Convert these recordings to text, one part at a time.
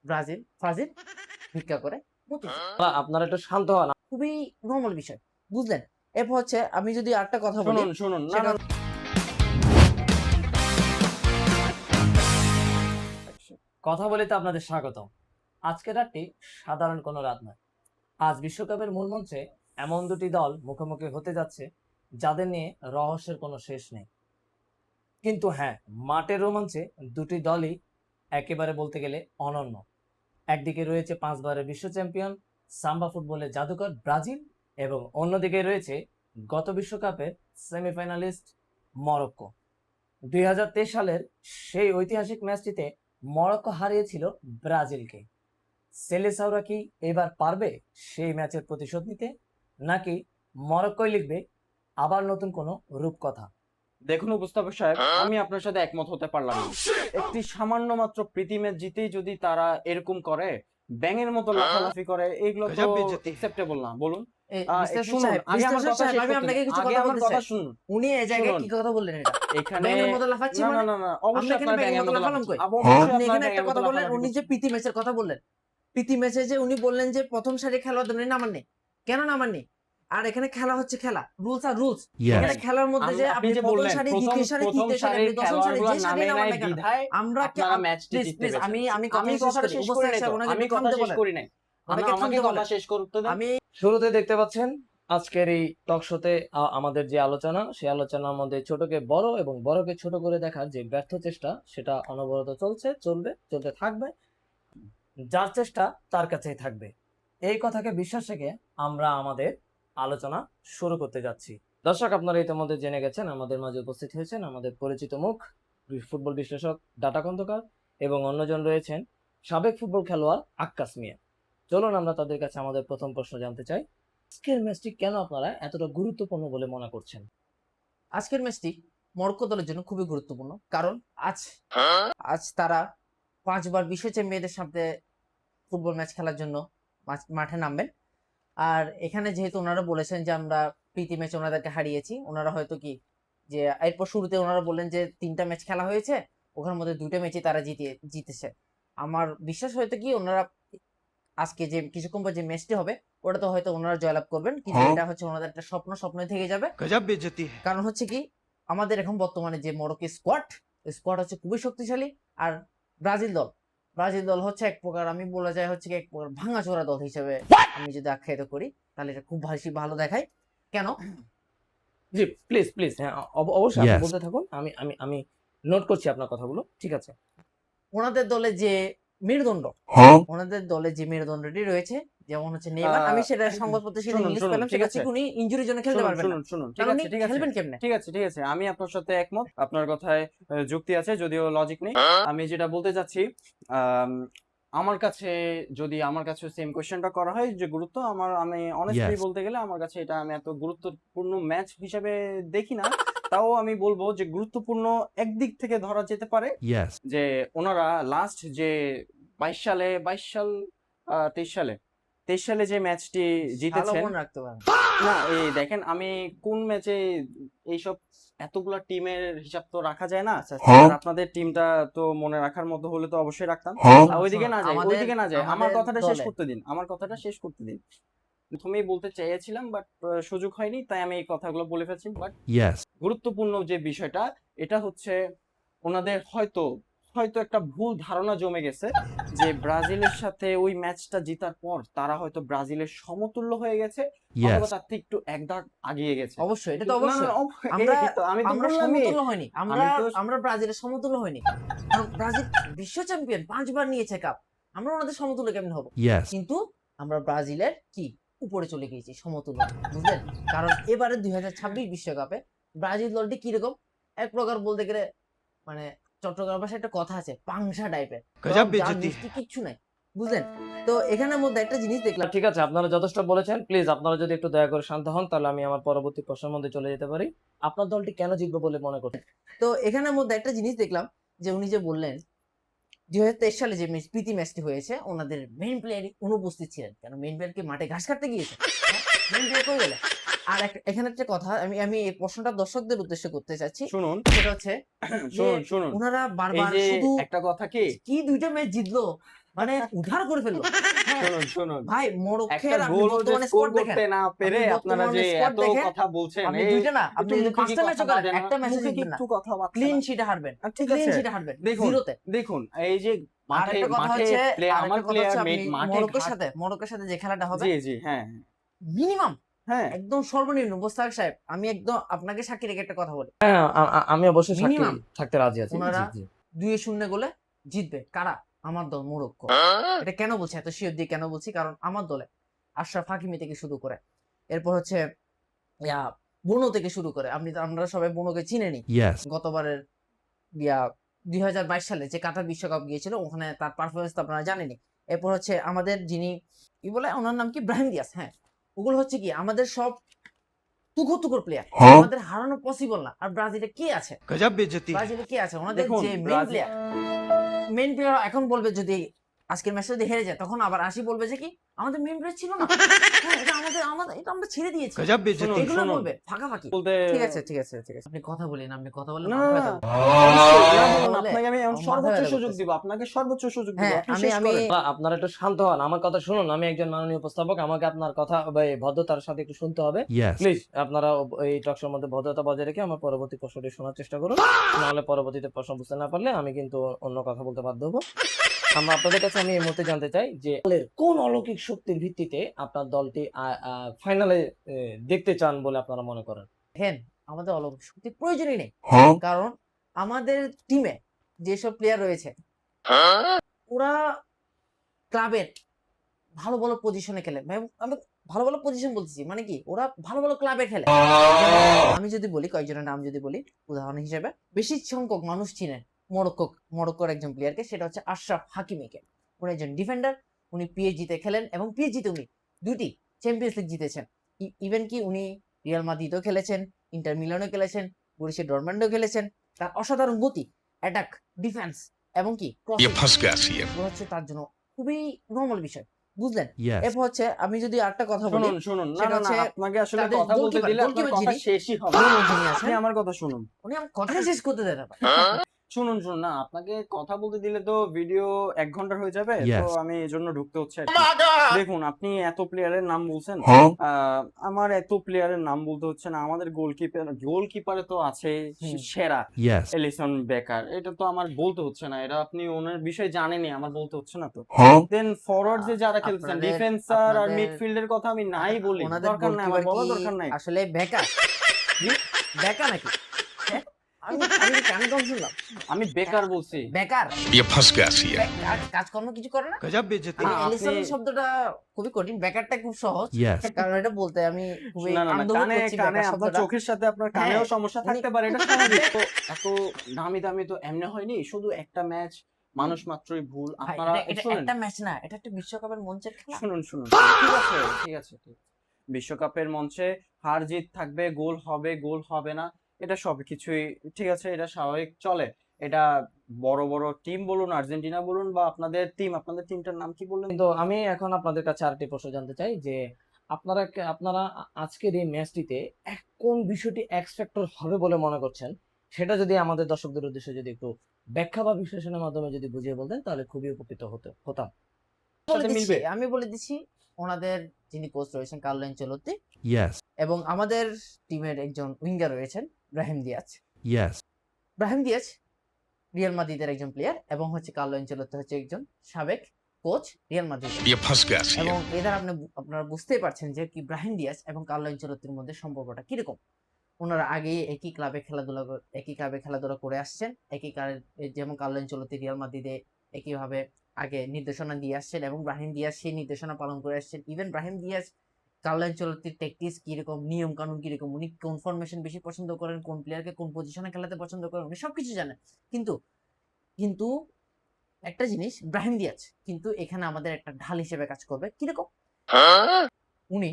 Brazil ফাজিল ভিক্ষা করে আপনারা একটু শান্ত হন। খুবই নর্মাল বিষয়, বুঝলেন? এরপর হচ্ছে আমি যদি আরেকটা কথা বলি, শুনুন না সেটা না কথা বলে তো আপনাদের স্বাগত। আজকের রাতটি সাধারণ কোনো রাত নয়। আজ বিশ্বকাপের মূল মঞ্চে এমন দুটি দল মুখোমুখি হতে যাচ্ছে যাদের নিয়ে রহস্যের কোনো শেষ নেই। কিন্তু হ্যাঁ, মাঠের রোমাঞ্চে দুটি দলই একেবারে বলতে গেলে অনন্য। একদিকে রয়েছে 5 বারের বিশ্ব চ্যাম্পিয়ন সাম্বা ফুটবলের জাদুকর ব্রাজিল, এবং অন্যদিকে রয়েছে গত বিশ্বকাপের সেমিফাইনালিস্ট মরক্কো। 2023 সালের সেই ঐতিহাসিক ম্যাচটিতে মরক্কো হারিয়েছিল ব্রাজিলকে। সেলেসাওরা কি এবার পারবে সেই ম্যাচের প্রতিশোধ নিতে, নাকি মরক্কোই লিখবে আবার নতুন কোনো রূপকথা? দেখুন উপস্থাপক সাহেব, আমি আপনার সাথে একমত হতে পারলাম না। একটি সামান্য মাত্র প্রীতি ম্যাচ জিতেই যদি তারা এরকম করে, ব্যাঙের মতো লাফালাফি করে, এগুলো তো অ্যাকসেপ্টেবল না। বলুন বিশ্লেষক সাহেব, আগে আমার বিশ্লেষক কথা সাহেব, শেষ আমি করতে আপনাকে দিন। কিছু আগে কথা আমার বলতে কথা চাই। শুনুন। উনি এই জায়গায় শুনুন। কি কথা বললেন এটা? এখানে ব্যাঙের মতো লাফাচ্ছি না মানে? না না না, আপনি অবশ্যই এখানে আপনার ব্যাঙের ব্যাঙের মতো মতো লাফালাম লাফাচ্ছি। কই? অবশ্যই আপনি আপনার এখানে একটা ব্যাঙের মতো কথা বললেন, লাফালাফি উনি যে করছেন। প্রীতি ম্যাচের কথা বললেন, প্রীতি ম্যাচে যে উনি বললেন যে প্রথম সারি খেলোয়াড়দের উনি নামাননি। কেন নামাননি? আর এখানে খেলা হচ্ছে খেলা, রুলস আর রুলস। এখানে খেলার মধ্যে যে আপনি আপনি যে প্রথম বললেন সারি, প্রথম দ্বিতীয় সারি, প্রথম তৃতীয় সারি, সারির আপনি দশম সারি, খেলোয়াড়গুলো যে সারি নামে নামান নাই না কেন, বিধায় আমরা আপনারা ম্যাচটি প্লিজ জিততে প্লিজ পেরেছেন। আমি আমি কথা শেষ কথাটা করি। শেষ উপস্থাপক করি নাই সাহেব, তো, ওনাকে আমি একটু কথা থামতে শেষ বলেন। করি নাই। ওনাকে আমাকে থামতে কথা বলেন। শেষ করতে দেন। আমি শুরুতে দেখতে পাচ্ছেন আজকের এই টক শোতে আমাদের যে আলোচনা, সেই আলোচনার মধ্যে ছোটকে বড় এবং বড়কে ছোট করে দেখার যে ব্যর্থ চেষ্টা, সেটা অনবরত চলছে, চলবে, চলতে থাকবে। যার চেষ্টা তার কাছেই থাকবে, এই কথাকে বিশ্বাস রেখে আমরা আমাদের আলোচনা শুরু করতে যাচ্ছি। দর্শক, আপনারা ইতিমধ্যে জেনে গেছেন আমাদের মাঝে উপস্থিত হয়েছেন আমাদের পরিচিত মুখ, ফুটবল বিশ্লেষক ডাটা খন্দকার, এবং অন্যজন রয়েছেন সাবেক ফুটবল খেলোয়াড় আক্কাস মিয়া। চলুন আমরা তাদের কাছে আমাদের প্রথম প্রশ্ন জানতে চাই। আজকের ম্যাচটি কেন আপনারা এতটা গুরুত্বপূর্ণ বলে মনে করছেন? আজকের ম্যাচটি মরক্কো দলের জন্য খুবই গুরুত্বপূর্ণ, কারণ আজ আজ তারা 5 বার বিশ্ব চ্যাম্পিয়নদের সাথে ফুটবল ম্যাচ খেলার জন্য মাঠে নামবেন। আর এখানে যেহেতু ওনারা বলেছেন যে আমরা প্রীতি ম্যাচে ওনাদেরকে হারিয়েছি, ওনারা হয়তো কি যে এরপর শুরুতে ওনারা বললেন যে 3টা ম্যাচ খেলা হয়েছে, ওখানের মধ্যে 2টা ম্যাচই তারা জিতেছে। আমার বিশ্বাস হয়তো কি ওনারা আজকে যে কিছুক্ষণ পর যে ম্যাচটি হবে, ওটা তো হয়তো ওনারা জয়লাভ করবেন, কিন্তু এটা হচ্ছে ওনাদের একটা স্বপ্ন থেকে যাবে। কারণ হচ্ছে কি, আমাদের এখন বর্তমানে যে মরক্কো স্কোয়াড হচ্ছে খুবই শক্তিশালী। আর ব্রাজিল দল হচ্ছে এক প্রকার, আমি বলা যায় হচ্ছে এক প্রকার ভাঙাচোরা দল হিসেবে আমি যদি আখ্যায়িত করি, তাহলে এটা খুব ভালো দেখায়। কেন? জি, প্লিজ প্লিজ, হ্যাঁ অবশ্যই আপনি বলতে থাকুন, আমি আমি আমি নোট করছি আপনার কথাগুলো। ঠিক আছে। ওনাদের দলে যে মেরুদণ্ডটি রয়েছে, যেমন হচ্ছে নেইমার, আমি সেটা সংবাদপত্রে সেটা ইংলিশ পেলাম, সেটা হচ্ছে উনি ইনজুরির জন্য খেলতে পারবেন না। শুনুন, কারণ উনি খেলবেন কেমনে? ঠিক আছে, আমি আপনার সাথে একমত। আপনার কথায় যুক্তি আছে, যদিও লজিক নেই। আমি যেটা বলতে চাচ্ছি, আমার কাছে যদি আমার কাছে সেম কোশ্চেনটা করা হয় যে গুরুত্ব, আমি অনেস্টলি বলতে গেলে আমার কাছে এটা আমি এত গুরুত্বপূর্ণ ম্যাচ হিসেবে দেখি না। তাও আমি বলবো যে গুরুত্বপূর্ণ একদিক থেকে ধরা যেতে পারে, যে ওনারা লাস্ট যে 22 সালে 23 সালে যে ম্যাচটি জিতেছেন, রাখতে পারেন না এই দেখেন, আমি কোন ম্যাচে এইসব এতগুলা টিমের হিসাব তো রাখা যায় না। আর আপনাদের টিমটা তো মনে রাখার মতো হলে তো অবশ্যই রাখতাম। ওইদিকে না যায়, আমার কথাটা শেষ করতে দিন। প্রথমেই বলতে চেয়েছিলাম, বাট সুযোগ হয়নি, তাই আমি এই কথাগুলো বলে ফেলছি। বাট গুরুত্বপূর্ণ যে বিষয়টা, এটা হচ্ছে ওনাদের হয়তো একটা ভুল ধারণা জমে গেছে যে ব্রাজিলের সাথে ওই ম্যাচটা জেতার পর তারা হয়তো ব্রাজিলের সমতুল্য হয়ে গেছে, অথবা তার থেকে একটু এক ধাপ আগিয়ে গেছে। অবশ্যই, এটা তো অবশ্যই। আমরা সমতুল্য হইনি, আমরা ব্রাজিলের সমতুল্য হইনি, কারণ ব্রাজিল বিশ্ব চ্যাম্পিয়ন 5 বার নিয়েছে কাপ। আমরা ওনাদের সমতুল্য কেমন হবো? কিন্তু আমরা ব্রাজিলের কি উপরে চলে গিয়েছি, সমতুল্য, বুঝলেন? কারণ এবারে 2026 বিশ্বকাপে ব্রাজিল দলটি কিরকম, এক প্রকার বলতে গেলে মানে চট্টগ্রাম ভাষায় একটা কথা আছে, পাংশা টাইপের, কিচ্ছু নাই, বুঝলেন? তো এখানের মধ্যে একটা জিনিস দেখলাম। ঠিক আছে, আপনারা যথেষ্ট বলেছেন। প্লিজ আপনারা যদি একটু দয়া করে শান্ত হন, তাহলে আমি আমার পরবর্তী প্রশ্নের মধ্যে চলে যেতে পারি। আপনার দলটি কেন জিতবে বলে মনে করছেন? তো এখানের মধ্যে একটা জিনিস দেখলাম, যে উনি যে বললেন 2023 সালে যে প্রীতি ম্যাচটি হয়েছে, ওনাদের মেইন প্লেয়ার অনুপস্থিত ছিলেন। কেন? মেইন প্লেয়ার কি মাঠে ঘাস কাটতে গিয়েছে? মেইন প্লেয়ার কই গেল? আর এখানে একটা কথা আমি এই প্রশ্নটা দর্শকদের উদ্দেশ্যে করতে চাচ্ছি। শুনুন, সেটা হচ্ছে শুনুন, ওনারা এই বারবার যে শুধু একটা কথা কি 2টা ম্যাচ জিতলো, মানে উদ্ধার করে ফেললো। হ্যাঁ, শুনুন শুনুন, ভাই একটা মোরক্কোর আপনি গোল বর্তমানে স্কোর স্কোর দেখেন, করতে না পেরে আপনি আপনারা যে বর্তমানে স্কোর এত দেখেন, কথা বলছেন, আপনি এই দুইটা না, আপনি একটু যদি মুখে কি 5টা ম্যাচও কথা করেন, বাজে না? একটা ম্যাচও মুখে কি জিতবেন না, একটু কথা বাজছে ক্লিন না? শিটে হারবেন, ঠিক ক্লিন আছে, শিটে হারবেন দেখুন জিরোতে। দেখুন এই যে মাঠে আরেকটা কথা মাঠে হচ্ছে, আমার প্লেয়ার আপনি মাঠে মরক্কোর ঘাট, সাথে যে খেলাটা হবে, জি জি, হ্যাঁ মিনিমাম হ্যাঁ, একদম সর্বনিম্ন মোস্তাক সাহেব, আমি একদম আপনাকে সাক্ষী রেখে একটা কথা বলি, হ্যাঁ, আমি অবশ্যই সাক্ষী মিনিমাম থাকতে রাজি আছি। ওনারা জি, জি। 2-0 গোলে জিতবে। কারা? আমার দল মরক্কো। এটা কেন বলছি, এত শিওর দিয়ে কেন বলছি, কারণ আমার দলে আশরাফ হাকিমি থেকে শুরু করে, এরপর হচ্ছে ইয়া বুনো থেকে শুরু করে, আমরা সবাই বুনোকে চিনেনি। Yes. গতবারের ইয়া 2022 সালে যে কাতার বিশ্বকাপ গিয়েছিল, ওখানে তার পারফরমেন্স তো আপনারা জানেনই। এরপর হচ্ছে আমাদের যিনি কি বলে, ওনার নাম কি, ব্রাহিম দিয়াস। হ্যাঁ, ওগুলো হচ্ছে কি আমাদের সব তুখোর প্লেয়ার, আমাদের হারানো পসিবল না। আর ব্রাজিলে কে আছে, गजब बेइज्जती है। ব্রাজিলে কে আছে, ওনাদের দেখুন যে main Brazil player, main player এখন বলবে, যদি আজকের ম্যাচে যদি হেরে যায়, তখন আবার আসি বলবে যে কি আমাদের মেইন প্লেয়ার ছিল না। হ্যাঁ, এটা আমাদের এটা আমরা ছেড়ে দিয়েছি, गजब बेइज्जती শুনুন, है। এগুলো শুনুন। বলবে ফাঁকাফাঁকি। বলতে ঠিক আছে ঠিক আছে ঠিক আছে, আপনি কথা বলেন, আপনি কথা বলেন, না মাথা না, ব্যথা না, করছে। অবশ্যই, না, কথা দেখুন, বললে আপনাকে আমি এখন আমার মাথা সর্বোচ্চ ব্যথা সুযোগ করতেছে। দিব, আপনাকে সর্বোচ্চ সুযোগ দিব, হ্যাঁ, আপনি শেষ আমি করেন। আপনারা একটু শান্ত হন, আমার কথা শুনুন। আমি একজন মাননীয় উপস্থাপক, আমাকে আপনার কথা ভদ্রতার সাথে একটু শুনতে হবে। Yes. প্লিজ আপনারা এই টকশোর মধ্যে ভদ্রতা বজায় রেখে আমার পরবর্তী প্রশ্নটি শোনার চেষ্টা করুন। নাহলে পরবর্তীতে প্রশ্ন বুঝতে না পারলে আমি কিন্তু অন্য কথা বলতে বাধ্য হবো। আমরা আপনাদের কাছে আমি এই মুহূর্তে জানতে চাই যে দলের কোন অলৌকিক শক্তির ভিত্তিতে আপনার দলটি ফাইনালে দেখতে চান বলে আপনারা মনে করেন? দেখেন, আমাদের অলৌকিক শক্তির প্রয়োজনই নেই, Huh? কারণ আমাদের টিমে যেসব প্লেয়ার রয়েছে, ওরা ক্লাবের ভালো ভালো পজিশনে খেলে। আমি ভালো ভালো পজিশন বলতেছি, মানে কি, ওরা ভালো ভালো ক্লাবে খেলে। যেমন আমি যদি বলি, কয়েকজনের নাম যদি বলি উদাহরণ হিসেবে, বেশি সংখ্যক মানুষ চিনেন মরক্কোর একজন প্লেয়ারকে, সেটা হচ্ছে আশরাফ হাকিমিকে। উনি একজন ডিফেন্ডার, উনি পিএসজিতে খেলেন, এবং পিএসজিতে উনি 2টি চ্যাম্পিয়ন্স লিগ জিতেছেন। ইভেন কি উনি রিয়াল মাদ্রিদও খেলেছেন, ইন্টার মিলানও খেলেছেন, বরুসিয়া ডরটমান্ডও খেলেছেন। তার অসাধারণ গতি, অ্যাটাক, ডিফেন্স, এবং কি ये ক্রসিং, फंस गया सीएम। এগুলো হচ্ছে তার জন্য খুবই নর্মাল বিষয়, বুঝলেন? Yes. এরপর হচ্ছে আমি যদি আরেকটা কথা বলি, শুনুন শুনুন, না সেটা না না, হচ্ছে আপনাকে আসলে তাদের কথা বলতে দিলে আপনার গোলকিপার কথা যিনি, শেষই হবে না। যিনি আপনি আছেন, আমার কথা শুনুন, উনি আমার কথা শেষ করতে দেন না। শুনুন শুনুন, না আপনাকে কথা বলতে দিলে তো ভিডিও 1 ঘন্টার হয়ে যাবে, তো Yes. আমি এই জন্য ঢুকতে হচ্ছে আর কি। দেখুন, আপনি এত প্লেয়ারের নাম বলছেন, Huh? আমার এত প্লেয়ারের নাম বলতে হচ্ছে না। আমাদের গোলকিপারে তো আছে সেরা Yes. এলিসন বেকার, এটা তো আমার বলতে হচ্ছে না, এটা আপনি ওনার বিষয়ে জানেনই, আমার বলতে হচ্ছে না তো। Huh? দেন ফরওয়ার্ড যে যারা খেলছেন, আপনাদের- ডিফেন্সার আর আপনাদের- মিডফিল্ডের কথা আমি নাই বলি, ওনাদের দরকার নাই, আমার গোলকিপার বলা কি দরকার নাই। আসলে বেকার? বেকার নাকি? হ্যাঁ? আমি কেন কম শুনলাম? আমি বেকার বলছি। বেকার? ये फंस गया सीएम। কাজকর্ম কিছু করে না? गजब बेइज्जती আমি না, है। এলিসন আপনি- শব্দটা খুবই কঠিন, বেকারটা খুব সহজ। Yes. কারণ এটা বলতে আমি খুবই না না না, আনন্দ বোধ কানে করছি কানে বেকার আপনার শব্দটা। চোখের সাথে আপনার কানেও হ্যাঁ, সমস্যা উনি- থাকতে পারে, এটা স্বাভাবিক। তো এত দামি দামি তো এমনি হয়নি, শুধু একটা ম্যাচ, মানুষ মাত্রই ভুল। ভাই, আপনারা এটা শুনুন একটা ম্যাচ না, এটা একটা বিশ্বকাপের মঞ্চের খেলা। শুনুন শুনুন, ঠিক আছে ঠিক আছে ঠিক আছে। বিশ্বকাপের মঞ্চে হার জিত থাকবে, গোল হবে গোল হবে না, এটা সবকিছুই ঠিক আছে, এটা স্বাভাবিক চলে। এটা বড় বড় টিম বলুন, আর্জেন্টিনা বলুন, বা আপনাদের টিমটার নাম কি বললেন? কিন্তু আমি এখন আপনাদের কাছে আরেকটি প্রশ্ন জানতে চাই যে আপনারা আজকের এই ম্যাচটিতে কোন বিষয়টি এক্স ফ্যাক্টর হবে বলে মনে করছেন, সেটা যদি আমাদের দর্শকদের উদ্দেশ্যে যদি একটু ব্যাখ্যা বা বিশ্লেষণের মাধ্যমে যদি বুঝিয়ে বলতেন, তাহলে খুবই উপকৃত হতাম। সাথে মিলবে। আমি বলে দিচ্ছি, ওনাদের যিনি কোচ রয়েছেন কার্লো আনচেলত্তি, Yes. এবং আমাদের টিমের একজন উইঙ্গার রয়েছেন Brahim Diaz. Yes. Brahim Diaz Real মাদ্রিদের একজন প্লেয়ার, এবং হচ্ছে কার্লো আনচেলত্তি হচ্ছে একজন সাবেক কোচ রিয়াল মাদ্রিদ। ये फंस गया এবং सीएम। এদের আপনারা বুঝতেই পারছেন যে কি ব্রাহিম দিয়াজ এবং কার্লো আনচেলত্তির মধ্যে সম্পর্কটা কিরকম। ওনারা আগে একই ক্লাবে খেলাধুলা করে আসছেন, যেমন কার্লো আনচেলত্তি রিয়াল মাদ্রিদে একইভাবে আগে নির্দেশনা দিয়ে আসছেন, এবং ব্রাহিম দিয়াজ সেই নির্দেশনা পালন করে আসছেন। ইভেন ব্রাহিম দিয়াজ কার্লো আনচেলত্তির ট্যাকটিক্স কিরকম, নিয়ম কানুন কিরকম, উনি কোন ফরমেশন বেশি পছন্দ করেন, কোন প্লেয়ারকে কোন পজিশনে খেলাতে পছন্দ করেন, উনি সবকিছু জানেন। কিন্তু একটা জিনিস, ব্রাহিম দিয়াজ কিন্তু এখানে আমাদের একটা ঢাল হিসেবে কাজ করবে। কিরকম? উনি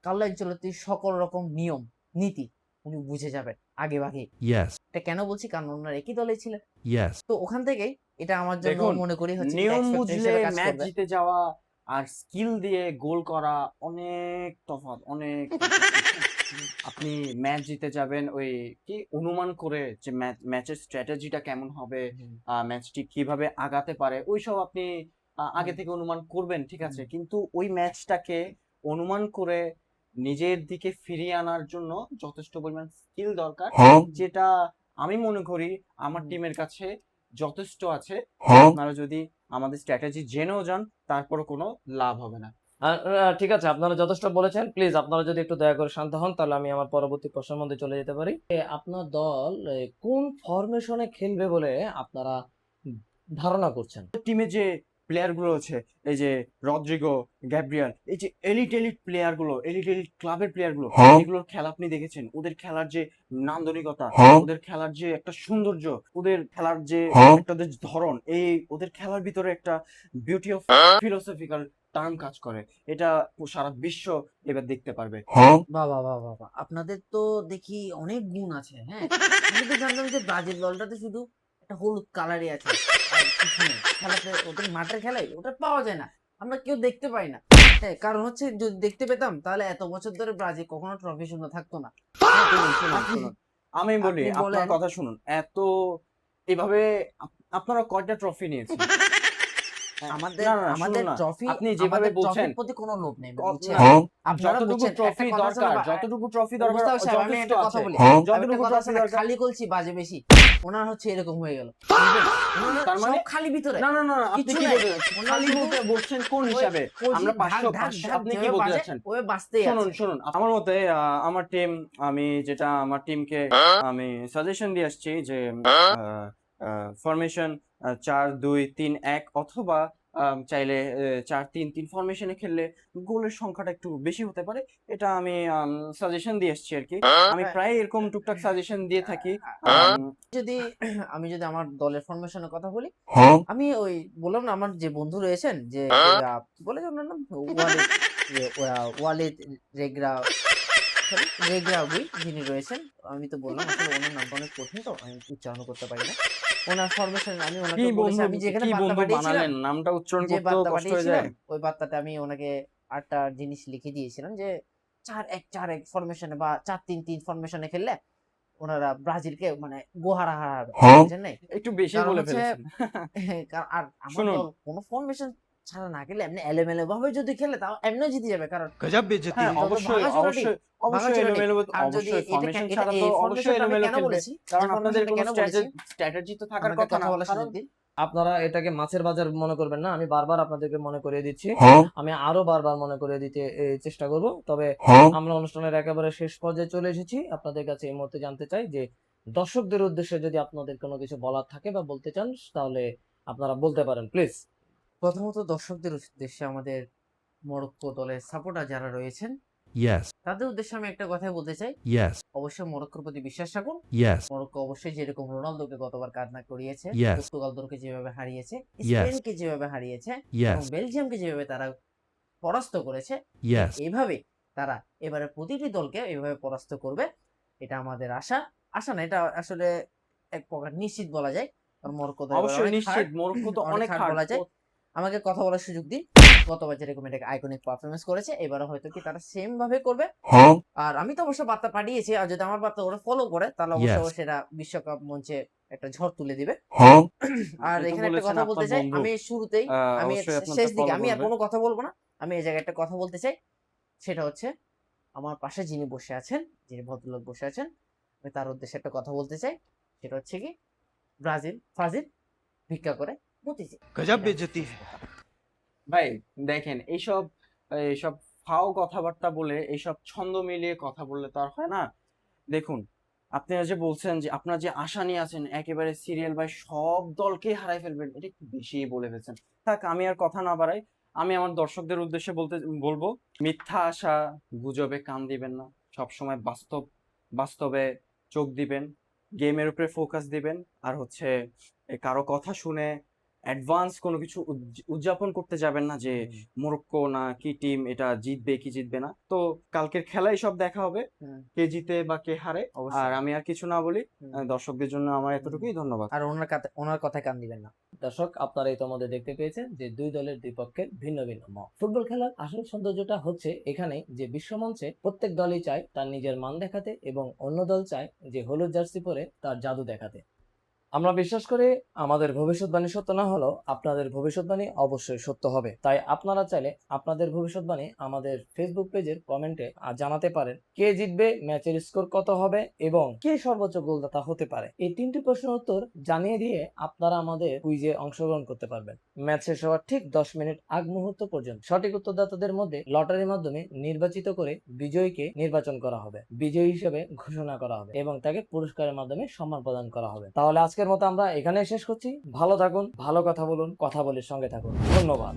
কার্লো আনচেলত্তির সকল রকম নিয়ম নীতি উনি বুঝে যাবেন আগে ভাগে। Yes. এটা কেন বলছি, কারণ ওনারা একই দলে ছিলেন। Yes. তো ওখান থেকেই এটা আমার জন্য দেখুন, মনে করি হচ্ছে নিয়ম X factor বুঝলে হিসেবে কাজ ম্যাচ করবে। জিতে যাওয়া আর স্কিল দিয়ে গোল করা অনেক তফাৎ, অনেক আপনি ম্যাচ জিতে যাবেন ওই কি অনুমান করে যে ম্যাচের স্ট্র্যাটেজিটা কেমন হবে, ম্যাচটি কিভাবে আগাতে পারে, ওইসব আপনি আগে থেকে অনুমান করবেন, ঠিক আছে, কিন্তু ওই ম্যাচটাকে অনুমান করে নিজের দিকে ফিরিয়ে আনার জন্য যথেষ্ট পরিমাণ স্কিল দরকার, যেটা আমি মনে করি আমার টিমের কাছে যথেষ্ট আছে। আপনারা যদি আমাদের স্ট্র্যাটেজি জেনেও যান তারপরও কোনো লাভ হবে না। ঠিক আছে, আপনারা যথেষ্ট বলেছেন। প্লিজ আপনারা যদি একটু দয়া করে শান্ত হন, তাহলে আমি আমার পরবর্তী প্রশ্নের মধ্যে চলে যেতে পারি। আপনার দল কোন ফরমেশনে খেলবে বলে আপনারা ধারণা করছেন? টিমে যে প্লেয়ার গুলো আছে, এই যে রদ্রিগো, গ্যাব্রিয়াল, এই যে এলিট প্লেয়ার গুলো, এলিট ক্লাবের প্লেয়ার গুলো, এগুলোর খেলা আপনি দেখেছেন, ওদের খেলার যে নান্দনিকতা, ওদের খেলার যে একটা সৌন্দর্য, ওদের খেলার যে একটা যে ধরন, এই ওদের খেলার ভিতরে একটা বিউটি অফ ফিলোসফিক্যাল টার্ম কাজ করে, এটা সারা বিশ্ব এবার দেখতে পারবে। বাবা বাবা বাবা, আপনাদের তো দেখি অনেক গুণ আছে। হ্যাঁ, আমি তো জানতাম যে ব্রাজিল দলটাতে শুধু একটা হলুদ কালারই আছে, আর কিছু নেই। খেলাতে ওদের মাঠের খেলায় ওটা পাওয়া যায় না, আমরা কেউ দেখতে পাই না। হ্যাঁ, কারণ হচ্ছে যদি দেখতে পেতাম তাহলে এত বছর ধরে ব্রাজিল কখনো ট্রফি শূন্য থাকতো না। হ্যাঁ, শুনুন, আমি বলি, আপনি আপনার বলেন। কথা শুনুন, এত এভাবে আপনারা কয়টা ট্রফি নিয়েছেন? আমাদের না, না, না, আমাদের শুনুন না, ট্রফি, আপনি যেভাবে বলছেন, ট্রফির প্রতি কোনো লোভ নেই, বুঝছেন? আপনারা যতটুকু বুঝছেন, একটা ট্রফি কথা আছে না, দরকার, যতটুকু ট্রফি দরকার মুস্তাফা সাহেব, আমি যথেষ্ট একটা কথা আছে, বলি, আমি একটা যতটুকু কথা আছে ট্রফি না, দরকার। খালি কলসি বাজে বেশি। ওনার হচ্ছে এরকম হয়ে গেল, বুঝলেন? ওনার তার মানে সব খালি ভিতরে, না, না, না, আপনি কিছু কি নাই। বলতে যাচ্ছেন? ওনার খালি শুধু বলতে বলছেন কোন ওই হিসাবে? কলসি আমরা ঢাক 500 ঢাক 500 ঢাক আপনি কি যেভাবে বলতে বাজে, যাচ্ছেন? ওভাবে বাজতেই শুনুন, আছে। শুনুন, আমার মতে আমার টিম, আমি যেটা আমার টিমকে আমি সাজেশন দিয়ে আসছি যে ফরমেশন 4-2-3-1 অথবা চাইলে 4-3-3 ফরমেশনে খেললে গোলের সংখ্যাটা একটু বেশি হতে পারে, এটা আমি সাজেশন দিয়ে আসছি আর কি। আমি প্রায় এরকম টুকটাক সাজেশন দিয়ে থাকি। যদি আমি যদি আমার দলের ফরমেশনের কথা বলি, আমি ওই বললাম না, আমার যে বন্ধু রয়েছেন, যে বলে যে ওনার নাম ওয়ালিদ, ওয়ালিদ রেগরা, সরি রেগরাউই, যিনি রয়েছেন। আমি তো বললাম আসলে ওনার নামটা অনেক কঠিন, তো আমি উচ্চারণ করতে পারি না। ওনার ফরমেশন আমি কি ওনাকে বলেছি, বন্ধু, আমি যেখানে কি বার্তা বন্ধু পাঠিয়েছিলাম, বানালেন, নামটা উচ্চারণ যে করতেও বার্তা কষ্ট হয়ে যায়। পাঠিয়েছিলাম, ওই বার্তাতে আমি ওনাকে 8টা জিনিস লিখে দিয়েছিলাম যে 4-1-4-1 ফরমেশনে বা 4-3-3 ফরমেশনে খেললে ওনারা ব্রাজিলকে মানে গোহারা হারাবে, বুঝছেন নাই? একটু বেশি কারণ বলে হচ্ছে ফেলেছেন। আর আমার শুনুন, দল কোনো ফরমেশন ছাড়া না খেলে এমনি এলোমেলো ভাবে যদি খেলে তাও এমনিও জিতে যাবে, কারণ गजब बेइज्जती হ্যাঁ, है। অবশ্যই অবশ্যই অবশ্যই ভাঙাচোরা টিম। এলোমেলো, আর যদি অবশ্যই এটা ফরমেশন এটা ছাড়া তো এই অবশ্যই ফরমেশনটা আমি এলোমেলো কেন খেলবে, বলেছি, কারণ যে আপনাদের ফরমেশনটা কোনো কেন বলেছি, স্ট্র্যাটেজি তো থাকার আমাকে কথা কথা না। বলার কারণ সুযোগ দিন। আপনারা এটাকে মাছের বাজার মনে করবেন না, আমি বারবার আপনাদেরকে মনে করিয়ে দিচ্ছি। আমি আরো বারবার মনে করিয়ে দিতে চেষ্টা করব। তবে আমরা অনুষ্ঠানের একেবারে শেষ পর্যায়ে চলে এসেছি। আপনাদের কাছে এই মুহূর্তে জানতে চাই যে দর্শকদের উদ্দেশ্যে যদি আপনাদের কোনো কিছু বলার থাকে বা বলতে চান, তাহলে আপনারা বলতে পারেন প্লিজ। প্রথমত দর্শকদের উদ্দেশ্যে আমাদের মরক্কো দলের সাপোর্টার যারা রয়েছেন, Yes, তাদের উদ্দেশ্যে আমি একটা কথাই বলতে চাই, yes, অবশ্যই মরক্কোর প্রতি বিশ্বাস রাখুন। yes, মরক্কো অবশ্যই যেরকম রোনালদোকে গতবার কান্না করিয়েছে, Yes. পর্তুগাল দলকে যেভাবে হারিয়েছে, Yes. স্পেনকে যেভাবে হারিয়েছে, এবং yes, বেলজিয়ামকে যেভাবে তারা পরাস্ত করেছে, yes. এইভাবে তারা এবারে প্রতিটি দলকে এইভাবে পরাস্ত করবে, এটা আমাদের আশা। আশা না, এটা আসলে এক প্রকার নিশ্চিত বলা যায়, কারণ মরক্কো দল এবার অবশ্যই অনেক নিশ্চিত, hard, মরক্কো তো অনেক অনেক hard হার্ড। বলা যায়। আমাকে কথা বলার সুযোগ দিন। গতবার যেরকম এটাকে আইকনিক পারফরমেন্স করেছে, এবারে হয়তো কি তারা সেম ভাবে করবে। আর আমি তো অবশ্য বার্তা পাঠিয়েছি, আর যদি আমার বার্তা ওরা ফলো করে তাহলে অবশ্য Yes. সেটা বিশ্বকাপ মঞ্চে একটা ঝড় তুলে দিবে। আর আপনি তো এখানে একটা বলেছেন কথা আপনার বলতে চাই, বন্ধু, আমি শুরুতেই, আমি অবশ্যই আপনারটা শেষ দিকে ফলো আমি আর করবে। কোনো কথা বলবো না, আমি এই জায়গায় একটা কথা বলতে চাই। সেটা হচ্ছে আমার পাশে যিনি বসে আছেন, যিনি ভদ্রলোক বসে আছেন, আমি তার উদ্দেশ্যে একটা কথা বলতে চাই। সেটা হচ্ছে কি, ব্রাজিল ফাজিল ভিক্ষা করে মতিঝিল। गजब बेइज्जती है। ভাই দেখেন, এইসব এইসব ফাও কথাবার্তা বলে, এইসব ছন্দ মিলিয়ে কথা বললে তো আর হয় না। দেখুন, আপনারা যে বলছেন যে আপনারা যে আশা নিয়ে আছেন একেবারে সিরিয়াল বাই সব দলকেই হারাই ফেলবেন, এটা একটু বেশি বলে ফেলছেন। থাক, আমি আর কথা না বাড়াই, আমি আমার দর্শকদের উদ্দেশ্যে বলবো, মিথ্যা আশা গুজবে কান দিবেন না, সবসময় বাস্তবে চোখ দিবেন, গেমের উপরে ফোকাস দিবেন, আর হচ্ছে কারো কথা শুনে অ্যাডভান্স কোনো কিছু উদযাপন করতে যাবেন না যে মরক্কো না কি টিম এটা জিতবে কি জিতবে না। তো কালকের খেলাই সব দেখা হবে, কে জিতে বা কে হারে। অবশ্যই। আর আমি আর কিছু না বলি, হুম। দর্শকদের জন্য আমার এতটুকুই, ধন্যবাদ। আর ওনার কথায় কান দিবেন না। দর্শক, আপনারা ইতোমধ্যে দেখতে পেয়েছেন যে দুই দলের দুই পক্ষের ভিন্ন ভিন্ন মত। ফুটবল খেলার আসল সৌন্দর্যটা হচ্ছে এখানে যে বিশ্বমঞ্চে প্রত্যেক দলই চায় তার নিজের মান দেখাতে, এবং অন্য দল চায় যে হলুদ জার্সি পরে তার জাদু দেখাতে। আমরা বিশ্বাস করি আমাদের ভবিষ্যৎবাণী সত্য না হলেও আপনাদের ভবিষ্যৎবাণী অবশ্যই সত্য হবে। তাই আপনারা চাইলে আপনাদের ভবিষ্যৎবাণী আমাদের ফেসবুক পেজের কমেন্টে জানাতে পারেন। কে জিতবে, ম্যাচের স্কোর কত হবে এবং কে সর্বোচ্চ গোলদাতা হতে পারে। এই 3টি প্রশ্নের উত্তর জানিয়ে দিয়ে আপনারা আমাদের কুইজে অংশগ্রহণ করতে পারবেন। ম্যাচ শেষ হওয়ার ঠিক 10 মিনিট আগ মুহূর্ত পর্যন্ত সঠিক উত্তরদাতাদের মধ্যে লটারির মাধ্যমে নির্বাচিত করে বিজয়ীকে নির্বাচন করা হবে, বিজয়ী হিসেবে ঘোষণা করা হবে এবং তাকে পুরস্কারের মাধ্যমে সম্মান প্রদান করা হবে। তাহলে আজকের মতো আমরা এখানেই শেষ করছি। ভালো থাকুন, ভালো কথা বলুন, কথা বলে সঙ্গে থাকুন। ধন্যবাদ।